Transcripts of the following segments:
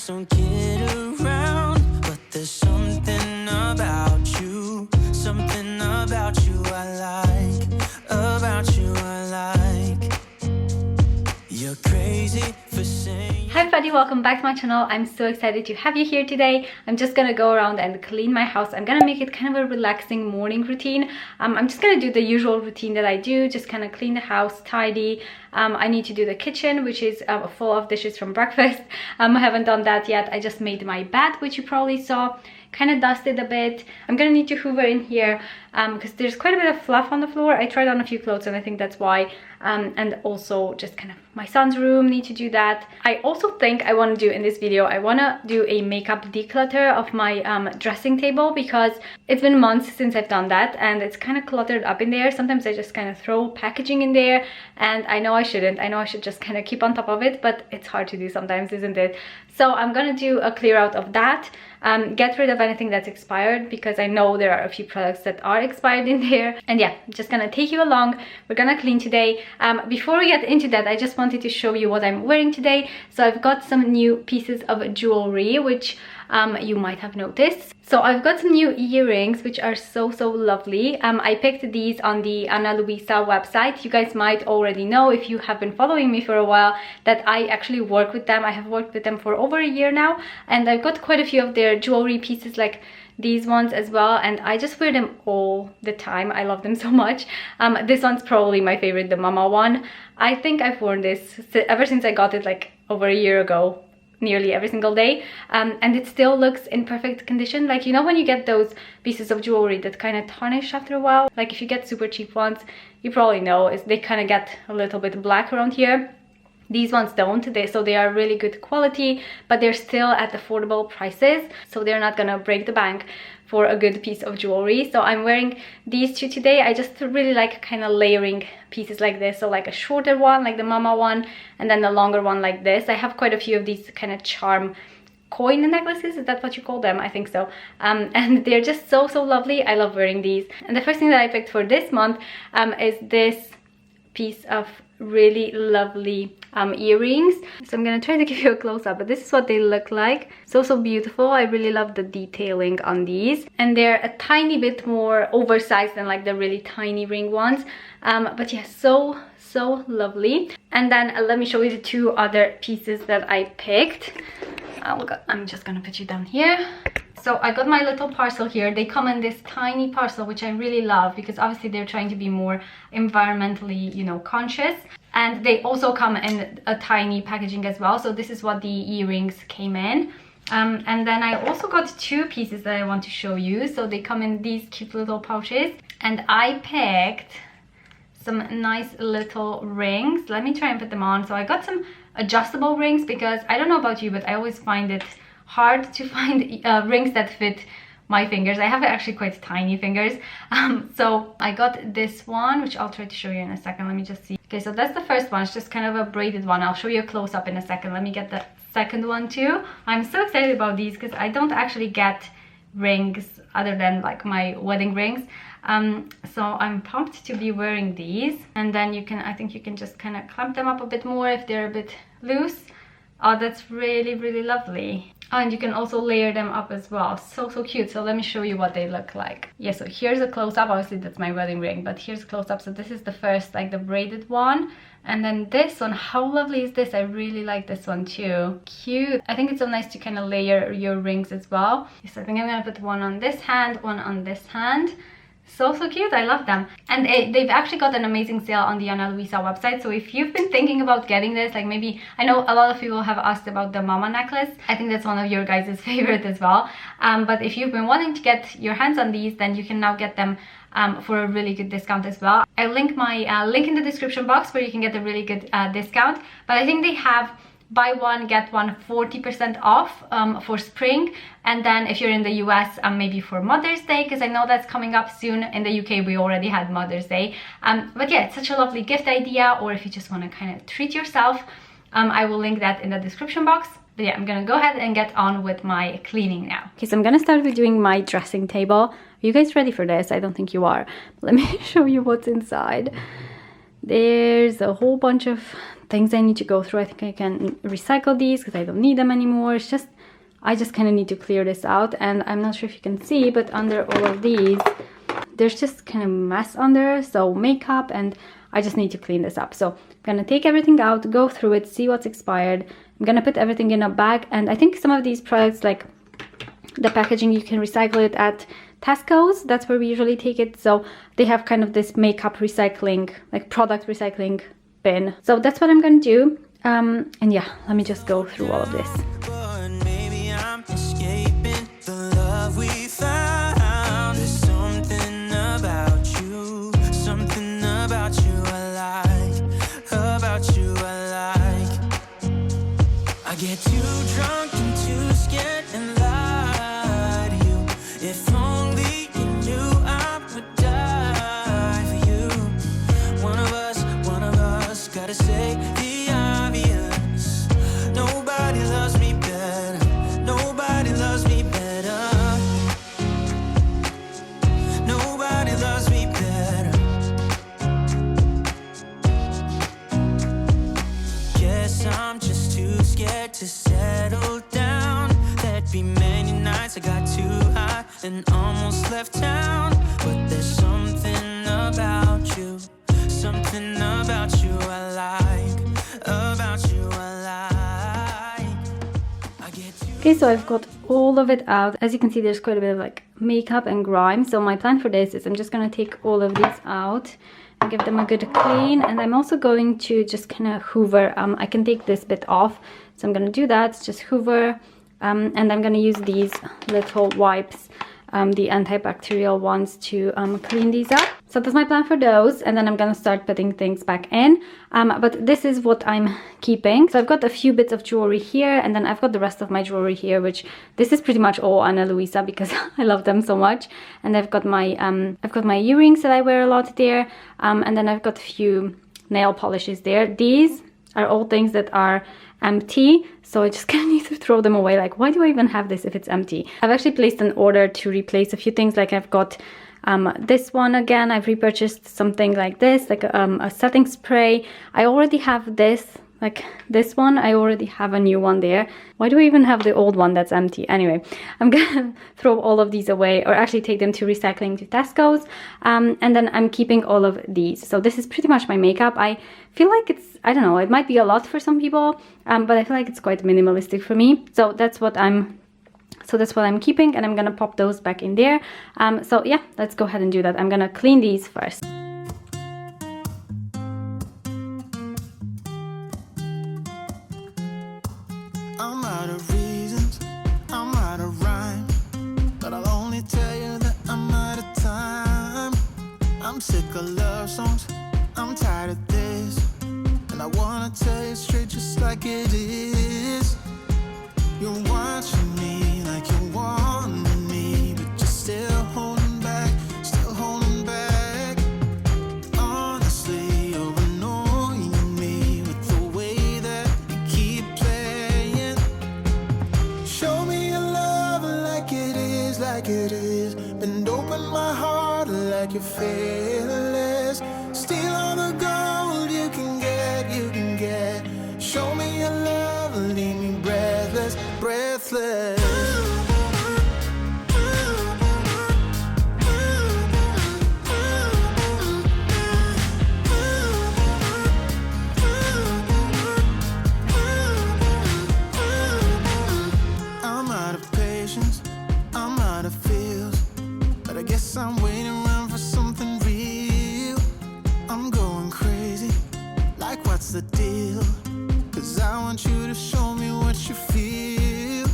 just don't get around. But there's something about you I like, about you I like. You're crazy for saying. Hi everybody, welcome back to my channel. I'm so excited to have you here today. I'm just gonna go around and clean my house. I'm gonna make it kind of a relaxing morning routine. I'm just gonna do the usual routine that I do, just kind of clean the house, tidy. I need to do the kitchen, which is full of dishes from breakfast. I haven't done that yet. I just made my bed, which you probably saw, kind of dusted a bit. I'm gonna need to hoover in here because there's quite a bit of fluff on the floor. I tried on a few clothes and I think that's why. And also just kind of my son's room, need to do that. I also think I want to do in this video, I want to do a makeup declutter of my dressing table, because it's been months since I've done that and it's kind of cluttered up in there. Sometimes I just kind of throw packaging in there and I know I shouldn't. I know I should just kind of keep on top of it, but it's hard to do sometimes, isn't it? So I'm gonna do a clear out of that, get rid of anything that's expired, because I know there are a few products that are expired in there. And yeah, I'm just gonna take you along. We're gonna clean today. Before we get into that, I just wanted to show you what I'm wearing today. So I've got some new pieces of jewelry, which you might have noticed. So I've got some new earrings, which are so lovely. I picked these on the Ana Luisa website. You guys might already know, if you have been following me for a while, that I actually work with them. I have worked with them for over a year now, and I've got quite a few of their jewelry pieces, like these ones as well, and I just wear them all the time. I love them so much. This one's probably my favorite, the mama one. I think I've worn this ever since I got it, like over a year ago, nearly every single day, and it still looks in perfect condition. Like, you know, when you get those pieces of jewelry that kind of tarnish after a while, like if you get super cheap ones, you probably know, is they kind of get a little bit black around here. These ones don't. So they are really good quality, but they're still at affordable prices, so they're not gonna break the bank for a good piece of jewelry. So I'm wearing these two today. I just really like kind of layering pieces like this, so like a shorter one like the mama one, and then the longer one like this. I have quite a few of these kind of charm coin necklaces, is that what you call them? I think so. And they're just so lovely. I love wearing these. And the first thing that I picked for this month is this piece of really lovely earrings. So I'm gonna try to give you a close-up, but this is what they look like. So beautiful. I really love the detailing on these, and they're a tiny bit more oversized than like the really tiny ring ones, but yeah, so lovely. And then let me show you the two other pieces that I picked. I'm just gonna put you down here. So I got my little parcel here. They come in this tiny parcel, which I really love, because obviously they're trying to be more environmentally, you know, conscious. And they also come in a tiny packaging as well. So this is what the earrings came in. And then I also got two pieces that I want to show you. So they come in these cute little pouches. And I picked some nice little rings. Let me try and put them on. So I got some adjustable rings, because I don't know about you, but I always find it hard to find rings that fit my fingers. I have actually quite tiny fingers. So I got this one, which I'll try to show you in a second. Let me just see. Okay, so that's the first one. It's just kind of a braided one. I'll show you a close-up in a second. Let me get the second one too. I'm so excited about these because I don't actually get rings other than like my wedding rings. So I'm pumped to be wearing these. And then you can, I think you can just kind of clamp them up a bit more if they're a bit loose. Oh, that's really lovely. Oh, and you can also layer them up as well. So cute. So let me show you what they look like. Yeah, so here's a close-up. Obviously that's my wedding ring, but here's a close-up. So this is the first, like the braided one. And then this one, how lovely is this? I really like this one too. Cute. I think it's so nice to kind of layer your rings as well. So I think I'm gonna put one on this hand, one on this hand. So cute. I love them. And they've actually got an amazing sale on the Ana Luisa website. So if you've been thinking about getting this, like maybe, I know a lot of people have asked about the mama necklace. I think that's one of your guys' favorite as well. But if you've been wanting to get your hands on these, then you can now get them for a really good discount as well. I'll link my link in the description box where you can get a really good discount. But I think they have buy one get one 40% off for spring, and then if you're in the US, maybe for Mother's Day, because I know that's coming up soon. In the UK we already had Mother's Day, but yeah, it's such a lovely gift idea. Or if you just want to kind of treat yourself, I will link that in the description box. But yeah, I'm gonna go ahead and get on with my cleaning now. Okay, so I'm gonna start with doing my dressing table. Are you guys ready for this? I don't think you are. Let me show you what's inside. There's a whole bunch of things I need to go through. I think I can recycle these because I don't need them anymore. It's just, I just kind of need to clear this out. And I'm not sure if you can see, but under all of these, there's just kind of mess under, so makeup, and I just need to clean this up. So I'm gonna take everything out, go through it, see what's expired. I'm gonna put everything in a bag, and I think some of these products, like the packaging, you can recycle it at Tesco's. That's where we usually take it. So they have kind of this makeup recycling, like product recycling bin. So that's what I'm gonna do. And yeah, let me just go through all of this. But maybe I'm escaping the love we found. There's something about you I like, about you I like. I get too drunk and too scared and lie to you. If only you knew I would die for you. One of us gotta say the obvious. Nobody loves me better. Nobody loves me better. Nobody loves me better. Guess I'm just too scared to settle down. There'd be many nights I got too high and almost left town. But there's something about you I like, about you I like. I get too. Okay, so I've got all of it out. As you can see, there's quite a bit of like makeup and grime. So my plan for this is I'm just gonna take all of these out and give them a good clean. And I'm also going to just kind of hoover. I can take this bit off, so I'm gonna do that. Just hoover, and I'm gonna use these little wipes, the antibacterial ones, to clean these up. So that's my plan for those, and then I'm gonna start putting things back in. But this is what I'm keeping. So I've got a few bits of jewelry here, and then I've got the rest of my jewelry here, which this is pretty much all Ana Luisa because I love them so much. And I've got my earrings that I wear a lot there, and then I've got a few nail polishes there. These are all things that are empty, so I just kind of need to throw them away. Like, why do I even have this if it's empty? I've actually placed an order to replace a few things. Like I've got this one again. I've repurchased something like this, like a setting spray. I already have this, like this one. I already have a new one there. Why do I even have the old one that's empty? Anyway, I'm gonna throw all of these away, or actually take them to recycling to Tesco's. And then I'm keeping all of these. So this is pretty much my makeup. I feel like it's, I don't know, it might be a lot for some people, but I feel like it's quite minimalistic for me. So that's what I'm keeping, and I'm gonna pop those back in there. So yeah, let's go ahead and do that. I'm gonna clean these first. I'm out of reasons, I'm out of rhyme, but I'll only tell you that I'm out of time. I'm sick of love songs, I'm tired of this, and I wanna tell you straight just like it is. You're watching me like you want me, but you're still holding back, still holding back. Honestly, you're annoying me with the way that you keep playing. Show me your love like it is, like it is. Bend open my heart like you're fearless. Steal all the gold you can get, you can get. Show me your love, leave me breathless, breathless. I'm out of patience, I'm out of feels, but I guess I'm waiting around for something real. I'm going crazy, like what's the deal? 'Cause I want you to show me what you feel.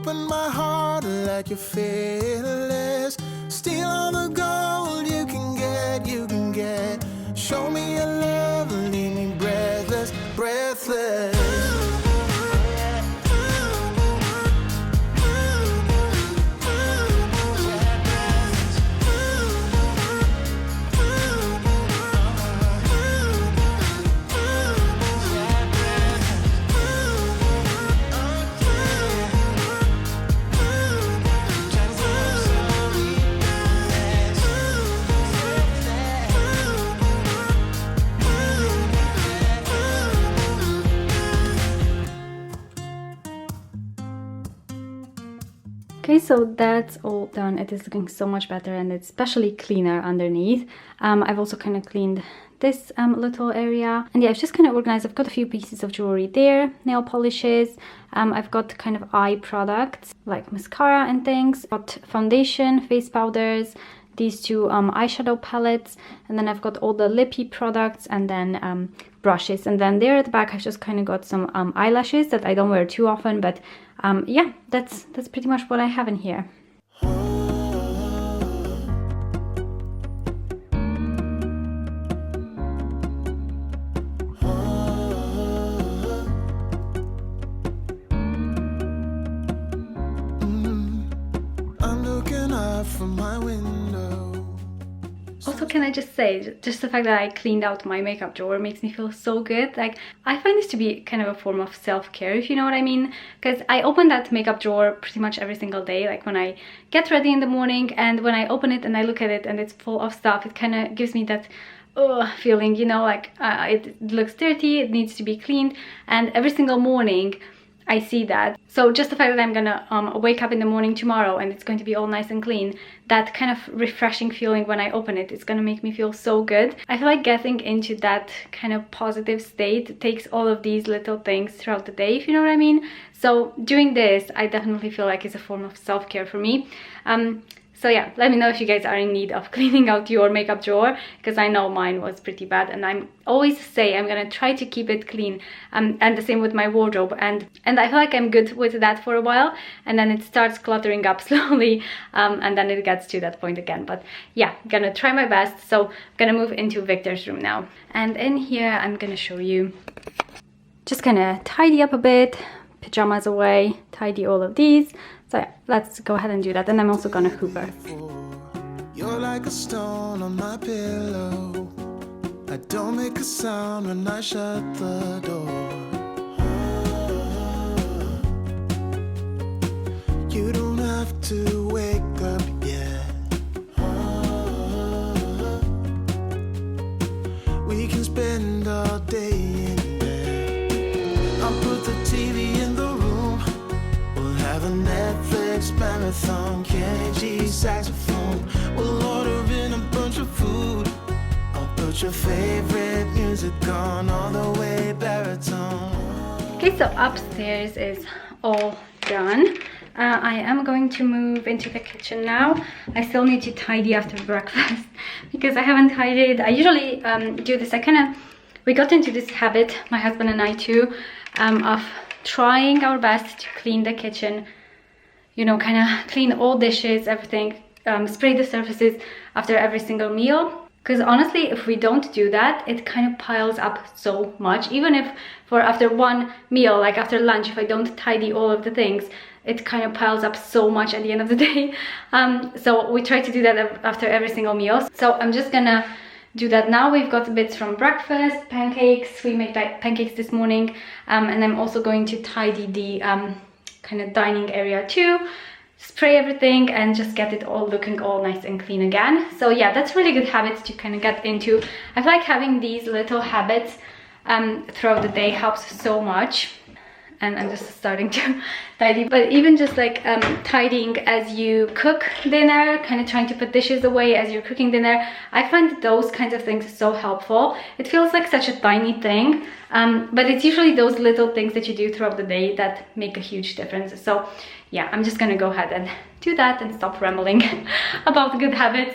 open my heart like you're fearless. Steal all the gold you can get, you can get. Show me your love, leave me breathless, breathless. Okay, so that's all done. It is looking so much better and it's especially cleaner underneath. I've also kind of cleaned this little area, and yeah, it's just kind of organized. I've got a few pieces of jewelry there, nail polishes. I've got kind of eye products like mascara and things. Got foundation, face powders, these two eyeshadow palettes, and then I've got all the lippy products, and then brushes. And then there at the back I've just kind of got some eyelashes that I don't wear too often, but yeah, that's pretty much what I have in here. I'm looking out from my window. Also, can I just say, just the fact that I cleaned out my makeup drawer makes me feel so good. Like, I find this to be kind of a form of self-care, if you know what I mean. Because I open that makeup drawer pretty much every single day. Like when I get ready in the morning, and when I open it and I look at it and it's full of stuff, it kind of gives me that feeling, you know, like it looks dirty, it needs to be cleaned. And every single morning I see that. So just the fact that I'm gonna wake up in the morning tomorrow and it's going to be all nice and clean, that kind of refreshing feeling when I open it, it's gonna make me feel so good. I feel like getting into that kind of positive state takes all of these little things throughout the day, if you know what I mean. So doing this, I definitely feel like it's a form of self-care for me. So yeah, let me know if you guys are in need of cleaning out your makeup drawer, because I know mine was pretty bad, and I'm always say I'm gonna try to keep it clean, and the same with my wardrobe, and I feel like I'm good with that for a while, and then it starts cluttering up slowly, and then it gets to that point again. But yeah, gonna try my best. So I'm gonna move into Victor's room now, and in here I'm gonna show you, just gonna tidy up a bit, pajamas away, tidy all of these. So yeah, let's go ahead and do that. And I'm also gonna hoover. You're like a stone on my pillow. I don't make a sound when I shut the door. You don't have to wake up yet. We can spend all day in bed. I'll put the TV in the room. We'll have a Netflix marathon, Kenny G saxophone. We'll order in a bunch of food. I'll put your favorite music on all the way baritone. Okay, so upstairs is all done. I am going to move into the kitchen now. I still need to tidy after breakfast because I haven't tidied. I usually do this. We got into this habit, my husband and I too, of trying our best to clean the kitchen, you know, kind of clean all dishes, everything, spray the surfaces after every single meal. Because honestly, if we don't do that, it kind of piles up so much. Even if after one meal, like after lunch, if I don't tidy all of the things, it kind of piles up so much at the end of the day. So we try to do that after every single meal. So I'm just gonna do that now. We've got bits from breakfast, pancakes. We made pancakes this morning. And I'm also going to tidy the kind of dining area too. Spray everything and just get it all looking all nice and clean again. So yeah, that's really good habits to kind of get into. I feel like having these little habits throughout the day helps so much. And I'm just starting to tidy, but even just like tidying as you cook dinner, kind of trying to put dishes away as you're cooking dinner, I find those kinds of things so helpful. It feels like such a tiny thing, but it's usually those little things that you do throughout the day that make a huge difference. So yeah, I'm just gonna go ahead and do that and stop rambling about good habits.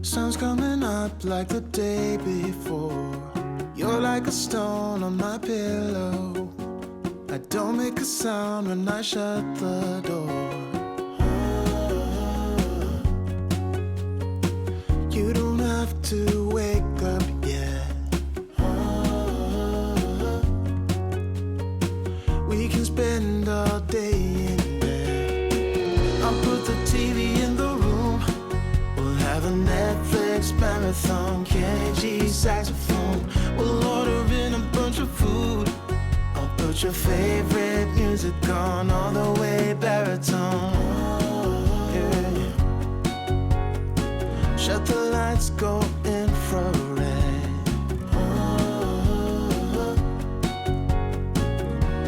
Sun's coming up like the day before. You're like a stone on my pillow. I don't make a sound when I shut the door. You don't have to wake up yet. We can spend all day in bed. I'll put the TV in the room. We'll have a Netflix marathon. Kenny G saxophone. We'll order in a bunch of food. I'll put your favorite music on all the way baritone. Yeah. Shut the lights, go infrared.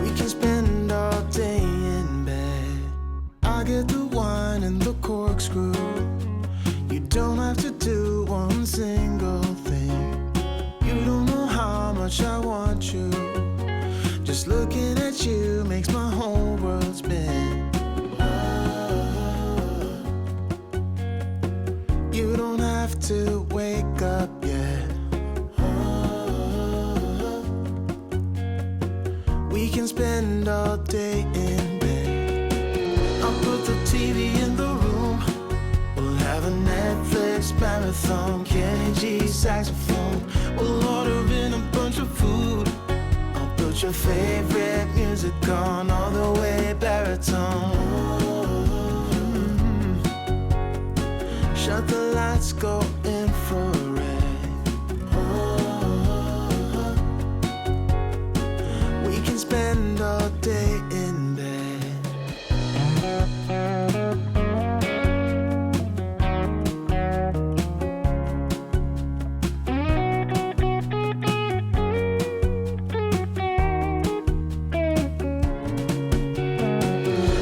We can spend all day in bed. I get the wine and the corkscrew. You don't have to do one single thing. You don't know how much I want you. Just looking at you makes my whole world spin. You don't have to wake up yet. We can spend all day in bed. I'll put the TV in the room. We'll have a Netflix marathon. Kenny G saxophone. We'll order in a bunch of food. I'll put your favorite music on all the way baritone. Shut the lights, go infrared. We can spend all day in bed.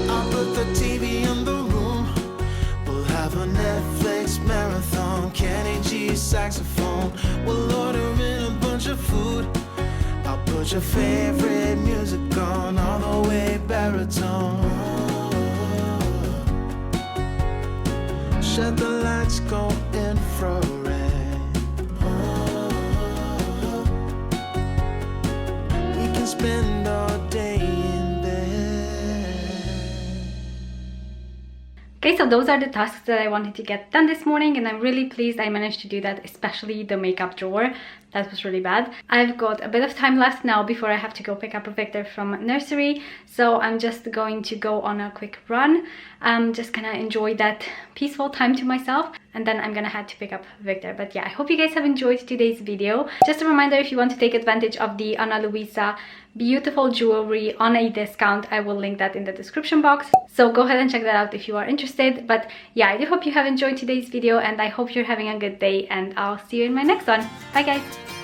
I'll put the TV in the room. We'll have a Netflix marathon. Kenny G saxophone. We'll order in a bunch of food. I'll put your favorite music on all the way baritone. Shut the lights, go infrared. We can spend all day in bed. Okay, so those are the tasks that I wanted to get done this morning, and I'm really pleased I managed to do that, especially the makeup drawer. That was really bad. I've got a bit of time left now before I have to go pick up Victor from nursery, so I'm just going to go on a quick run. Just gonna enjoy that peaceful time to myself, and then I'm gonna head to pick up Victor. But yeah, I hope you guys have enjoyed today's video. Just a reminder, if you want to take advantage of the Ana Luisa beautiful jewelry on a discount, I will link that in the description box, so go ahead and check that out if you are interested. But yeah, I do hope you have enjoyed today's video, and I hope you're having a good day, and I'll see you in my next one. Bye guys.